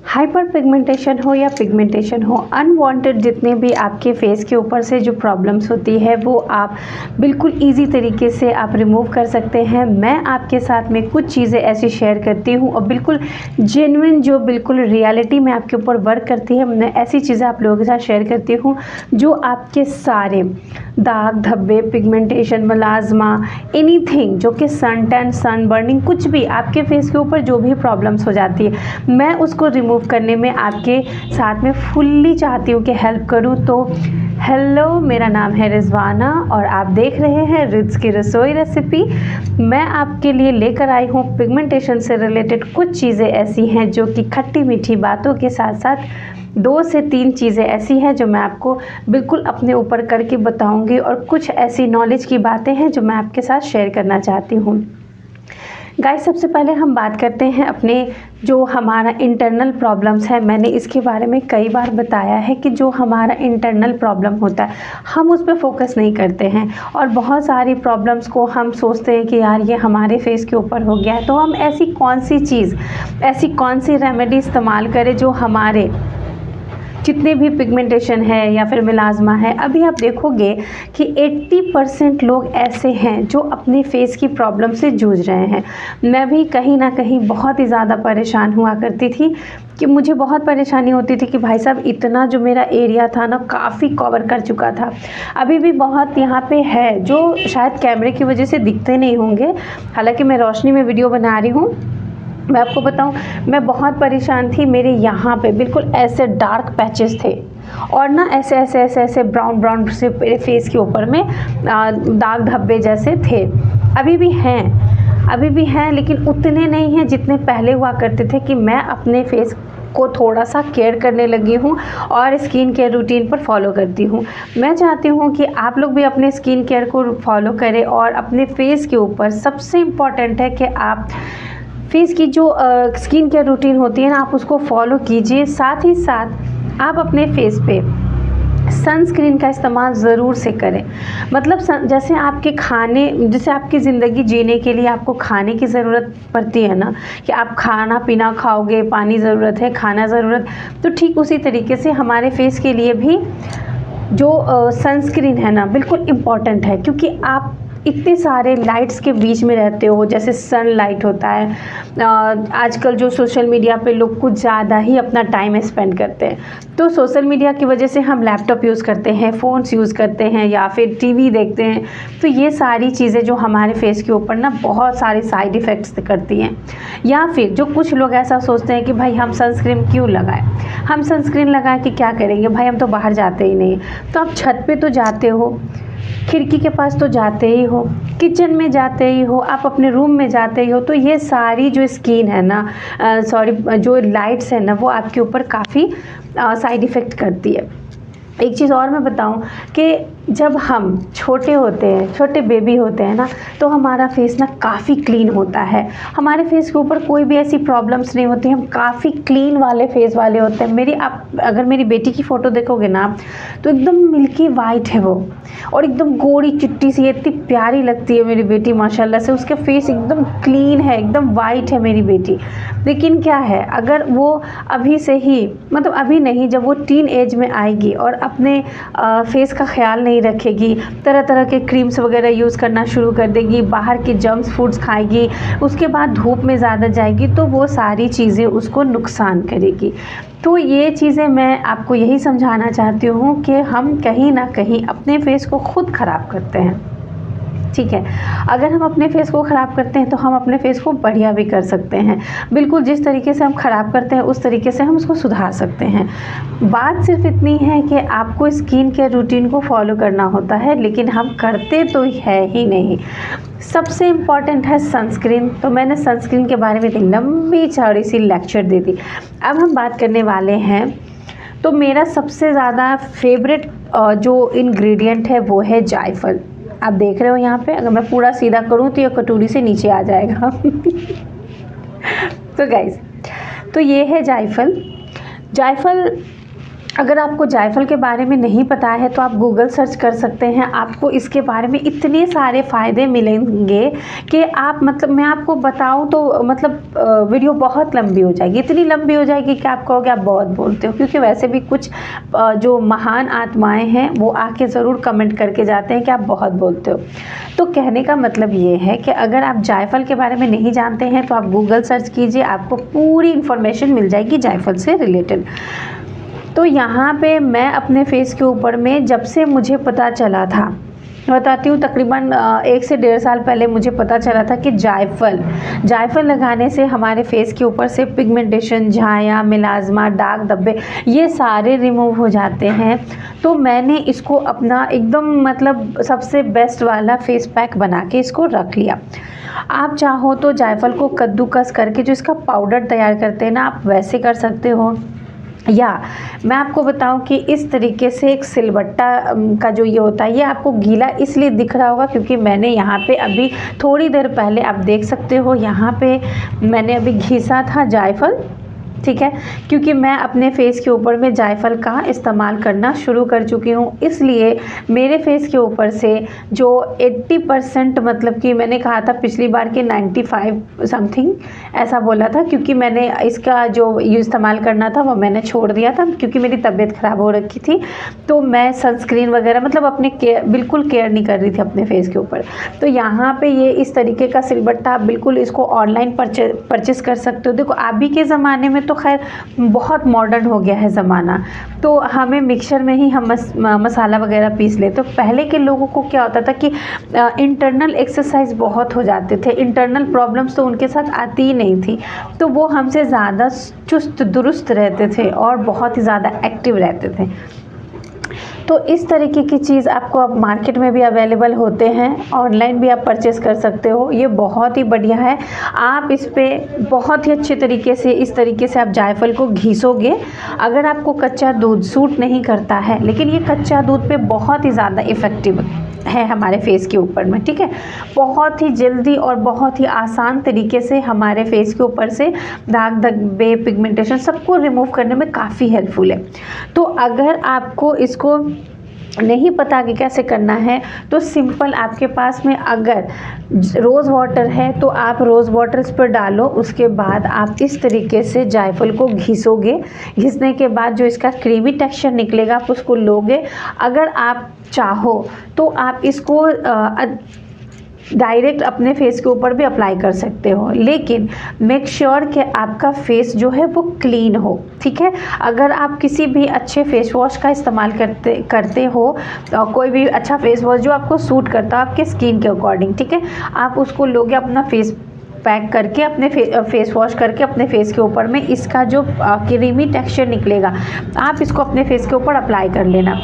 Hyper pigmentation हो या pigmentation हो, अनवांटेड जितने भी आपके फेस के ऊपर से जो प्रॉब्लम्स होती है वो आप बिल्कुल इजी तरीके से आप रिमूव कर सकते हैं। मैं आपके साथ में कुछ चीज़ें ऐसी शेयर करती हूँ और बिल्कुल जेन्युइन जो बिल्कुल रियलिटी में आपके ऊपर वर्क करती है, मैं ऐसी चीज़ें आप लोगों के साथ शेयर करती हूँ जो आपके सारे दाग धब्बे, पिगमेंटेशन, मलाजमा, एनीथिंग जो कि सन टैन, सन बर्निंग, कुछ भी आपके फेस के ऊपर जो भी प्रॉब्लम्स हो जाती है, मैं उसको रिमूव करने में आपके साथ में फुल्ली चाहती हूँ कि हेल्प करूँ। तो हेलो, मेरा नाम है रिजवाना और आप देख रहे हैं रिज की रसोई रेसिपी। मैं आपके लिए लेकर आई हूँ पिगमेंटेशन से रिलेटेड कुछ चीज़ें ऐसी हैं जो कि खट्टी मीठी बातों के साथ साथ 2 से 3 चीज़ें ऐसी हैं जो मैं आपको बिल्कुल अपने ऊपर करके बताऊंगी और कुछ ऐसी नॉलेज की बातें हैं जो मैं आपके साथ शेयर करना चाहती हूँ। गाइस, सबसे पहले हम बात करते हैं अपने जो हमारा इंटरनल प्रॉब्लम्स है। मैंने इसके बारे में कई बार बताया है कि जो हमारा इंटरनल प्रॉब्लम होता है हम उस पर फोकस नहीं करते हैं और बहुत सारी प्रॉब्लम्स को हम सोचते हैं कि यार ये हमारे फेस के ऊपर हो गया है, तो हम ऐसी कौन सी चीज़, ऐसी कौन सी रेमेडी इस्तेमाल करें जो हमारे जितने भी पिगमेंटेशन है या फिर मिलाजमा है। अभी आप देखोगे कि 80% लोग ऐसे हैं जो अपने फेस की प्रॉब्लम से जूझ रहे हैं। मैं भी कहीं ना कहीं बहुत ही ज़्यादा परेशान हुआ करती थी कि मुझे बहुत परेशानी होती थी कि भाई साहब इतना जो मेरा एरिया था ना काफ़ी कवर कर चुका था। अभी भी बहुत यहाँ पे है जो शायद कैमरे की वजह से दिखते नहीं होंगे, हालांकि मैं रोशनी में वीडियो बना रही हूँ। मैं आपको बताऊं, मैं बहुत परेशान थी। मेरे यहाँ पे बिल्कुल ऐसे डार्क पैचेस थे और ना ऐसे ऐसे ऐसे ऐसे ब्राउन ब्राउन से मेरे फेस के ऊपर में दाग धब्बे जैसे थे। अभी भी हैं लेकिन उतने नहीं हैं जितने पहले हुआ करते थे कि मैं अपने फेस को थोड़ा सा केयर करने लगी हूँ और स्किन केयर रूटीन पर फॉलो करती हूँ। मैं चाहती हूँ कि आप लोग भी अपने स्किन केयर को फॉलो करें और अपने फेस के ऊपर सबसे इम्पॉर्टेंट है कि आप फेस की जो स्किन केयर रूटीन होती है ना, आप उसको फॉलो कीजिए। साथ ही साथ आप अपने फेस पे सनस्क्रीन का इस्तेमाल ज़रूर से करें। मतलब जैसे आपकी ज़िंदगी जीने के लिए आपको खाने की ज़रूरत पड़ती है ना, कि आप खाना पीना खाओगे, पानी ज़रूरत है, खाना ज़रूरत, तो ठीक उसी तरीके से हमारे फेस के लिए भी जो सनस्क्रीन है ना बिल्कुल इम्पॉर्टेंट है। क्योंकि आप इतने सारे लाइट्स के बीच में रहते हो, जैसे सनलाइट होता है। आजकल जो सोशल मीडिया पे लोग कुछ ज़्यादा ही अपना टाइम स्पेंड करते हैं, तो सोशल मीडिया की वजह से हम लैपटॉप यूज़ करते हैं, फ़ोन्स यूज़ करते हैं या फिर टीवी देखते हैं। तो ये सारी चीज़ें जो हमारे फेस के ऊपर ना बहुत सारे साइड इफ़ेक्ट्स करती हैं। या फिर जो कुछ लोग ऐसा सोचते हैं कि भाई हम सनस्क्रीन क्यों लगाएं, हम सनस्क्रीन लगा के क्या करेंगे, भाई हम तो बाहर जाते ही नहीं। तो आप छत पे तो जाते हो, खिड़की के पास तो जाते ही हो, किचन में जाते ही हो, आप अपने रूम में जाते ही हो, तो ये सारी जो स्किन है ना, जो लाइट्स है ना, वो आपके ऊपर काफ़ी साइड इफ़ेक्ट करती है। एक चीज़ और मैं बताऊं कि जब हम छोटे होते हैं, छोटे बेबी होते हैं ना, तो हमारा फेस ना काफ़ी क्लीन होता है। हमारे फेस के ऊपर कोई भी ऐसी प्रॉब्लम्स नहीं होती, हम काफ़ी क्लीन वाले फेस वाले होते हैं। आप अगर मेरी बेटी की फ़ोटो देखोगे ना, तो एकदम मिल्की वाइट है वो, और एकदम गोरी चिट्टी सी, इतनी प्यारी लगती है मेरी बेटी माशाल्लाह से। उसका फेस एकदम क्लीन है, एकदम वाइट है मेरी बेटी। लेकिन क्या है, अगर वो अभी से ही, मतलब अभी नहीं, जब वो टीन एज में आएगी और अपने फेस का ख्याल नहीं रखेगी, तरह तरह के क्रीम्स वगैरह यूज़ करना शुरू कर देगी, बाहर के जंक्स फूड्स खाएगी, उसके बाद धूप में ज़्यादा जाएगी, तो वो सारी चीज़ें उसको नुकसान करेगी। तो ये चीज़ें मैं आपको यही समझाना चाहती हूँ कि हम कहीं ना कहीं अपने फेस को खुद ख़राब करते हैं। ठीक है, अगर हम अपने फेस को ख़राब करते हैं तो हम अपने फेस को बढ़िया भी कर सकते हैं। बिल्कुल जिस तरीके से हम ख़राब करते हैं उस तरीके से हम उसको सुधार सकते हैं। बात सिर्फ इतनी है कि आपको स्किन केयर रूटीन को फॉलो करना होता है, लेकिन हम करते तो है ही नहीं। सबसे इम्पॉर्टेंट है सनस्क्रीन। तो मैंने सनस्क्रीन के बारे में एक लंबी चौड़ी सी लेक्चर दे दी। अब हम बात करने वाले हैं, तो मेरा सबसे ज़्यादा फेवरेट जो इंग्रेडिएंट है वो है जायफल। आप देख रहे हो यहाँ पे, अगर मैं पूरा सीधा करूँ तो ये कटोरी से नीचे आ जाएगा। तो गाइस, तो ये है जायफल। जायफल अगर आपको जायफल के बारे में नहीं पता है तो आप गूगल सर्च कर सकते हैं। आपको इसके बारे में इतने सारे फ़ायदे मिलेंगे कि आप मतलब मैं आपको बताऊं तो मतलब वीडियो बहुत लंबी हो जाएगी, इतनी लंबी हो जाएगी कि आप कहोगे आप बहुत बोलते हो। क्योंकि वैसे भी कुछ जो महान आत्माएं हैं वो आके ज़रूर कमेंट करके जाते हैं कि आप बहुत बोलते हो। तो कहने का मतलब ये है कि अगर आप जायफल के बारे में नहीं जानते हैं तो आप गूगल सर्च कीजिए, आपको पूरी इन्फॉर्मेशन मिल जाएगी जायफल से रिलेटेड। तो यहाँ पे मैं अपने फेस के ऊपर में जब से मुझे पता चला था, बताती हूँ, तकरीबन 1 से 1.5 साल पहले मुझे पता चला था कि जायफल लगाने से हमारे फेस के ऊपर से पिगमेंटेशन, झाया, मिलाज़्मा, दाग धब्बे ये सारे रिमूव हो जाते हैं। तो मैंने इसको अपना एकदम मतलब सबसे बेस्ट वाला फेस पैक बना के इसको रख लिया। आप चाहो तो जायफल को कद्दूकस करके जो इसका पाउडर तैयार करते हैं ना, आप वैसे कर सकते हो, या मैं आपको बताऊं कि इस तरीके से एक सिलबट्टा का जो ये होता है, ये आपको गीला इसलिए दिख रहा होगा क्योंकि मैंने यहाँ पे अभी थोड़ी देर पहले, आप देख सकते हो यहाँ पे मैंने अभी घिसा था जायफल, ठीक है, क्योंकि मैं अपने फेस के ऊपर में जायफल का इस्तेमाल करना शुरू कर चुकी हूँ। इसलिए मेरे फेस के ऊपर से जो 80% मतलब कि मैंने कहा था पिछली बार के 95 समथिंग ऐसा बोला था, क्योंकि मैंने इसका जो इस्तेमाल करना था वो मैंने छोड़ दिया था क्योंकि मेरी तबीयत ख़राब हो रखी थी। तो मैं सनस्क्रीन वगैरह मतलब अपने बिल्कुल केयर नहीं कर रही थी अपने फेस के ऊपर। तो यहाँ पे ये इस तरीके का सिलबट्टा आप बिल्कुल इसको ऑनलाइन परचेस कर सकते हो। देखो अभी के ज़माने में तो खैर बहुत मॉडर्न हो गया है ज़माना, तो हमें मिक्सर में ही हम मसाला वगैरह पीस लेते। तो पहले के लोगों को क्या होता था कि इंटरनल एक्सरसाइज बहुत हो जाते थे, इंटरनल प्रॉब्लम्स तो उनके साथ आती ही नहीं थी, तो वो हमसे ज़्यादा चुस्त दुरुस्त रहते थे और बहुत ही ज़्यादा एक्टिव रहते थे। तो इस तरीके की चीज़ आपको अब मार्केट में भी अवेलेबल होते हैं, ऑनलाइन भी आप परचेज़ कर सकते हो। ये बहुत ही बढ़िया है। आप इस पे बहुत ही अच्छे तरीके से इस तरीके से आप जायफल को घिसोगे। अगर आपको कच्चा दूध सूट नहीं करता है, लेकिन ये कच्चा दूध पे बहुत ही ज़्यादा इफ़ेक्टिव है हमारे फेस के ऊपर में, ठीक है, बहुत ही जल्दी और बहुत ही आसान तरीके से हमारे फेस के ऊपर से दाग धब्बे, पिगमेंटेशन सबको रिमूव करने में काफ़ी हेल्पफुल है। तो अगर आपको इसको नहीं पता कि कैसे करना है तो सिंपल, आपके पास में अगर रोज़ वाटर है तो आप रोज़ वाटर इस पर डालो, उसके बाद आप इस तरीके से जायफल को घिसोगे। घिसने के बाद जो इसका क्रीमी टेक्सचर निकलेगा आप उसको लोगे। अगर आप चाहो तो आप इसको डायरेक्ट अपने फेस के ऊपर भी अप्लाई कर सकते हो, लेकिन मेक श्योर कि आपका फेस जो है वो क्लीन हो, ठीक है। अगर आप किसी भी अच्छे फेस वॉश का इस्तेमाल करते हो, कोई भी अच्छा फेस वॉश जो आपको सूट करता है आपके स्किन के अकॉर्डिंग, ठीक है, आप उसको लोगे, अपना फेस पैक करके अपने फेस वॉश करके अपने फेस के ऊपर में इसका जो क्रीमी टेक्सचर निकलेगा आप इसको अपने फेस के ऊपर अप्लाई कर लेना।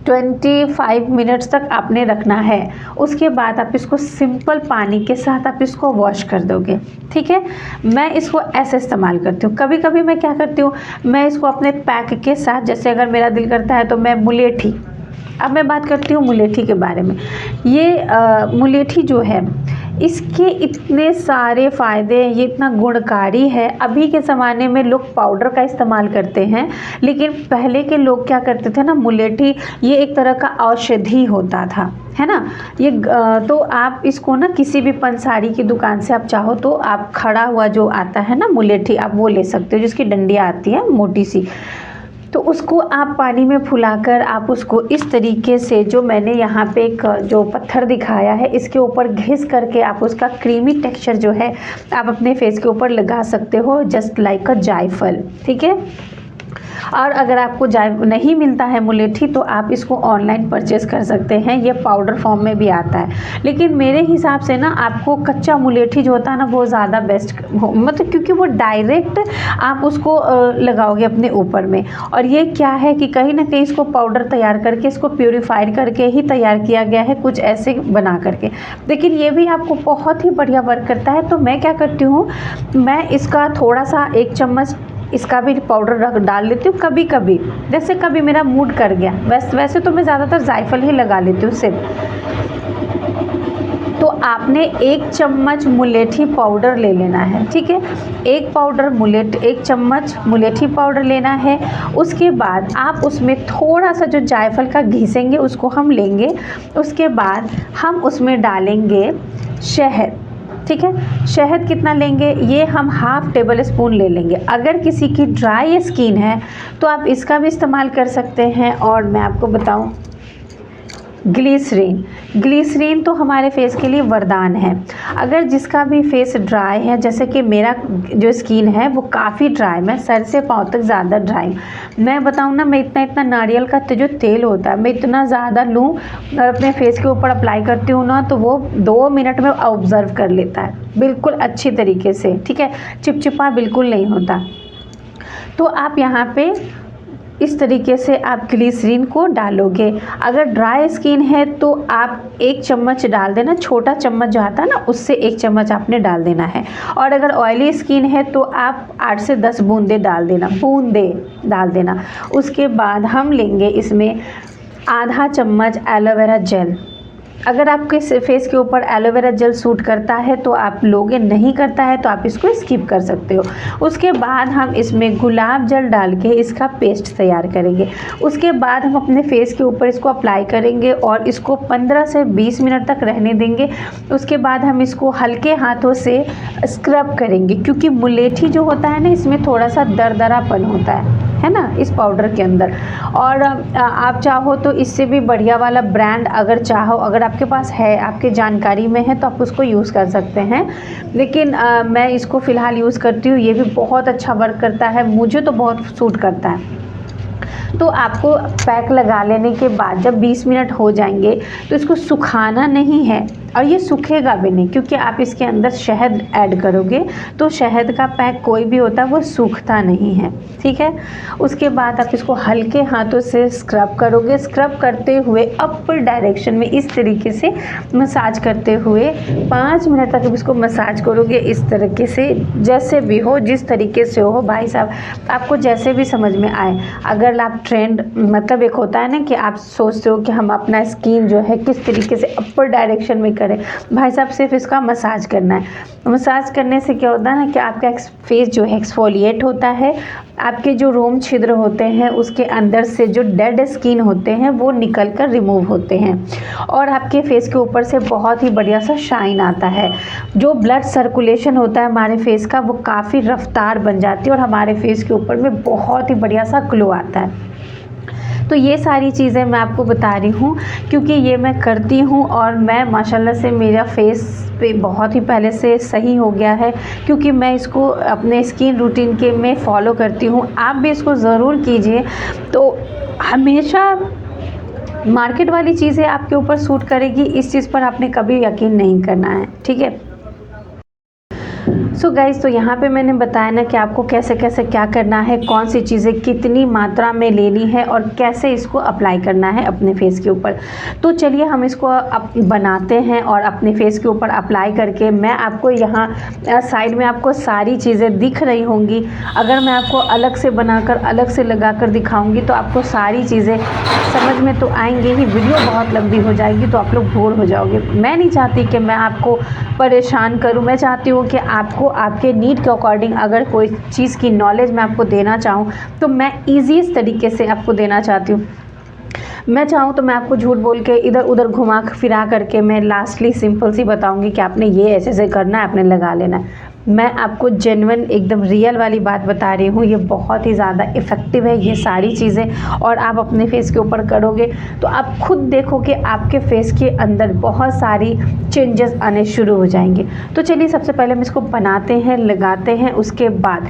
25 मिनट्स तक आपने रखना है। उसके बाद आप इसको सिंपल पानी के साथ आप इसको वॉश कर दोगे, ठीक है। मैं इसको ऐसे इस्तेमाल करती हूँ। कभी कभी मैं क्या करती हूँ, मैं इसको अपने पैक के साथ, जैसे अगर मेरा दिल करता है तो मैं मुलेठी, अब मैं बात करती हूँ मुलेठी के बारे में। ये मुलेठी जो है इसके इतने सारे फ़ायदे, ये इतना गुणकारी है। अभी के ज़माने में लोग पाउडर का इस्तेमाल करते हैं, लेकिन पहले के लोग क्या करते थे ना, मुलेठी ये एक तरह का औषधि होता था, है ना। ये तो आप इसको ना किसी भी पंसारी की दुकान से आप चाहो तो आप खड़ा हुआ जो आता है ना मुलेठी, आप वो ले सकते हो, जिसकी डंडियाँ आती है मोटी सी, तो उसको आप पानी में फुलाकर आप उसको इस तरीके से, जो मैंने यहाँ पे एक जो पत्थर दिखाया है इसके ऊपर घिस करके आप उसका क्रीमी टेक्सचर जो है आप अपने फेस के ऊपर लगा सकते हो, जस्ट लाइक अ जायफल, ठीक है। और अगर आपको नहीं मिलता है मुलेठी तो आप इसको ऑनलाइन परचेस कर सकते हैं, ये पाउडर फॉर्म में भी आता है। लेकिन मेरे हिसाब से ना आपको कच्चा मुलेठी जो होता है ना वो ज़्यादा बेस्ट, मतलब क्योंकि वो डायरेक्ट आप उसको लगाओगे अपने ऊपर में, और ये क्या है कि कहीं ना कहीं इसको पाउडर तैयार करके इसको प्योरीफाइड करके ही तैयार किया गया है, कुछ ऐसे बना करके, लेकिन ये भी आपको बहुत ही बढ़िया वर्क करता है। तो मैं क्या करती हूँ, मैं इसका थोड़ा सा 1 चम्मच इसका भी पाउडर डाल लेती हूँ कभी कभी, जैसे कभी मेरा मूड कर गया। वैसे तो मैं ज़्यादातर जायफल ही लगा लेती हूँ सिर्फ। तो आपने 1 चम्मच मुलेठी पाउडर ले लेना है, ठीक है। 1 चम्मच मुलेठी पाउडर लेना है। उसके बाद आप उसमें थोड़ा सा जो जायफल का घिसेंगे उसको हम लेंगे। उसके बाद हम उसमें डालेंगे शहद, ठीक है। शहद कितना लेंगे, ये हम हाफ टेबल स्पून ले लेंगे। अगर किसी की ड्राई स्किन है तो आप इसका भी इस्तेमाल कर सकते हैं। और मैं आपको बताऊं, ग्लिसरीन तो हमारे फेस के लिए वरदान है। अगर जिसका भी फेस ड्राई है, जैसे कि मेरा जो स्किन है वो काफ़ी ड्राई, मैं सर से पाँव तक ज़्यादा ड्राई, मैं बताऊँ ना, मैं इतना नारियल का जो तेल होता है मैं इतना ज़्यादा लूँ और अपने फेस के ऊपर अप्लाई करती हूँ ना, तो वो 2 मिनट में ऑब्ज़र्व कर लेता है बिल्कुल अच्छी तरीके से, ठीक है। चिपचिपा बिल्कुल नहीं होता। तो आप यहाँ पे इस तरीके से आप ग्लिसरीन को डालोगे। अगर ड्राई स्किन है तो आप 1 चम्मच डाल देना, छोटा चम्मच जो आता है ना उससे 1 चम्मच आपने डाल देना है। और अगर ऑयली स्किन है तो आप 8 से 10 बूंदे डाल देना। उसके बाद हम लेंगे इसमें आधा चम्मच एलोवेरा जेल। अगर आपके फेस के ऊपर एलोवेरा जेल सूट करता है तो आप लोगे, नहीं करता है तो आप इसको स्किप कर सकते हो। उसके बाद हम इसमें गुलाब जल डाल के इसका पेस्ट तैयार करेंगे। उसके बाद हम अपने फेस के ऊपर इसको अप्लाई करेंगे और इसको 15 से 20 मिनट तक रहने देंगे। उसके बाद हम इसको हल्के हाथों से स्क्रब करेंगे, क्योंकि मुलेठी जो होता है ना इसमें थोड़ा सा दरदरापन होता है ना इस पाउडर के अंदर। और आप चाहो तो इससे भी बढ़िया वाला ब्रांड अगर चाहो, अगर आपके पास है, आपके जानकारी में है, तो आप उसको यूज़ कर सकते हैं। लेकिन मैं इसको फ़िलहाल यूज़ करती हूँ, ये भी बहुत अच्छा वर्क करता है, मुझे तो बहुत सूट करता है। तो आपको पैक लगा लेने के बाद जब 20 मिनट हो जाएंगे तो इसको सुखाना नहीं है, और ये सूखेगा भी नहीं, क्योंकि आप इसके अंदर शहद ऐड करोगे। तो शहद का पैक कोई भी होता है वो सूखता नहीं है, ठीक है। उसके बाद आप इसको हल्के हाथों से स्क्रब करोगे। स्क्रब करते हुए अपर डायरेक्शन में इस तरीके से मसाज करते हुए 5 मिनट तक इसको मसाज करोगे, इस तरीके से, जैसे भी हो, जिस तरीके से हो भाई साहब, आपको जैसे भी समझ में आए। अगर आप ट्रेंड, मतलब एक होता है ना कि आप सोचते हो कि हम अपना स्किन जो है किस तरीके से अपर डायरेक्शन में करें, भाई साहब सिर्फ इसका मसाज करना है। मसाज करने से क्या होता है ना कि आपका फेस जो है एक्सफोलिएट होता है, आपके जो रोम छिद्र होते हैं उसके अंदर से जो डेड स्किन होते हैं वो निकल कर रिमूव होते हैं, और आपके फेस के ऊपर से बहुत ही बढ़िया सा शाइन आता है। जो ब्लड सर्कुलेशन होता है हमारे फेस का वो काफ़ी रफ्तार बन जाती है, और हमारे फेस के ऊपर में बहुत ही बढ़िया सा ग्लो आता है। तो ये सारी चीज़ें मैं आपको बता रही हूँ क्योंकि ये मैं करती हूँ, और मैं माशाल्लाह से मेरा फेस पे बहुत ही पहले से सही हो गया है, क्योंकि मैं इसको अपने स्किन रूटीन के में फॉलो करती हूँ। आप भी इसको ज़रूर कीजिए। तो हमेशा मार्केट वाली चीज़ें आपके ऊपर सूट करेगी, इस चीज़ पर आपने कभी यकीन नहीं करना है, ठीक है। सो गाइज़, तो यहाँ पे मैंने बताया ना कि आपको कैसे कैसे क्या करना है, कौन सी चीज़ें कितनी मात्रा में लेनी है और कैसे इसको अप्लाई करना है अपने फेस के ऊपर। तो चलिए हम इसको बनाते हैं और अपने फेस के ऊपर अप्लाई करके मैं आपको यहाँ साइड में आपको सारी चीज़ें दिख रही होंगी। अगर मैं आपको अलग से बनाकर अलग से लगा कर दिखाऊँगी तो आपको सारी चीज़ें समझ में तो आएंगी ही, वीडियो बहुत लंबी हो जाएगी तो आप लोग बोर हो जाओगे। मैं नहीं चाहती कि मैं आपको परेशान करूं, मैं चाहती हूं कि आपको आपके नीड के अकॉर्डिंग अगर कोई चीज़ की नॉलेज मैं आपको देना चाहूं तो मैं ईजी तरीके से आपको देना चाहती हूं। मैं चाहूँ तो मैं आपको झूठ बोल के इधर उधर घुमा फिरा करके मैं लास्टली सिंपल सी बताऊंगी कि आपने ये ऐसे ऐसे करना है, आपने लगा लेना है। मैं आपको जेन्युइन एकदम रियल वाली बात बता रही हूँ। ये बहुत ही ज़्यादा इफ़ेक्टिव है ये सारी चीज़ें, और आप अपने फेस के ऊपर करोगे तो आप खुद देखो कि आपके फेस के अंदर बहुत सारी चेंजेस आने शुरू हो जाएंगे। तो चलिए सबसे पहले हम इसको बनाते हैं, लगाते हैं। उसके बाद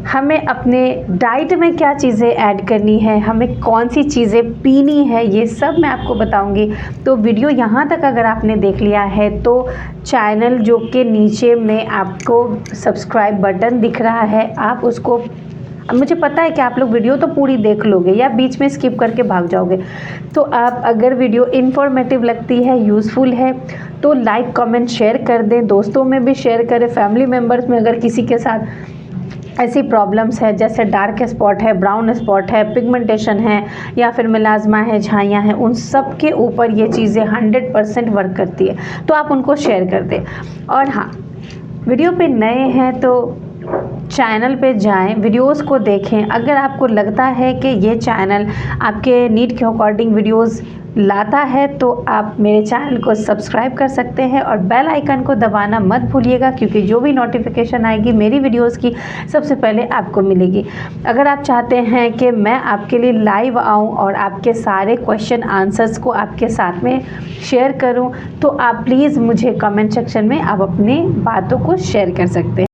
हमें अपने डाइट में क्या चीज़ें ऐड करनी है, हमें कौन सी चीज़ें पीनी है, ये सब मैं आपको बताऊंगी। तो वीडियो यहाँ तक अगर आपने देख लिया है तो चैनल जो के नीचे में आपको सब्सक्राइब बटन दिख रहा है, आप उसको, मुझे पता है कि आप लोग वीडियो तो पूरी देख लोगे या बीच में स्किप करके भाग जाओगे। तो आप अगर वीडियो इन्फॉर्मेटिव लगती है, यूज़फुल है, तो लाइक कमेंट शेयर कर दें, दोस्तों में भी शेयर करें, फैमिली मेम्बर्स में अगर किसी के साथ ऐसी प्रॉब्लम्स है जैसे डार्क स्पॉट है, ब्राउन स्पॉट है, पिगमेंटेशन है या फिर मिलाज़मा है, झाइयाँ हैं, उन सब के ऊपर ये चीज़ें 100% वर्क करती है, तो आप उनको शेयर कर दें। और हाँ, वीडियो पे नए हैं तो चैनल पे जाएं, वीडियोस को देखें। अगर आपको लगता है कि ये चैनल आपके नीड के अकॉर्डिंग वीडियोस लाता है तो आप मेरे चैनल को सब्सक्राइब कर सकते हैं और बेल आइकन को दबाना मत भूलिएगा, क्योंकि जो भी नोटिफिकेशन आएगी मेरी वीडियोस की सबसे पहले आपको मिलेगी। अगर आप चाहते हैं कि मैं आपके लिए लाइव आऊं और आपके सारे क्वेश्चन आंसर्स को आपके साथ में शेयर करूं, तो आप प्लीज़ मुझे कमेंट सेक्शन में आप अपनी बातों को शेयर कर सकते हैं।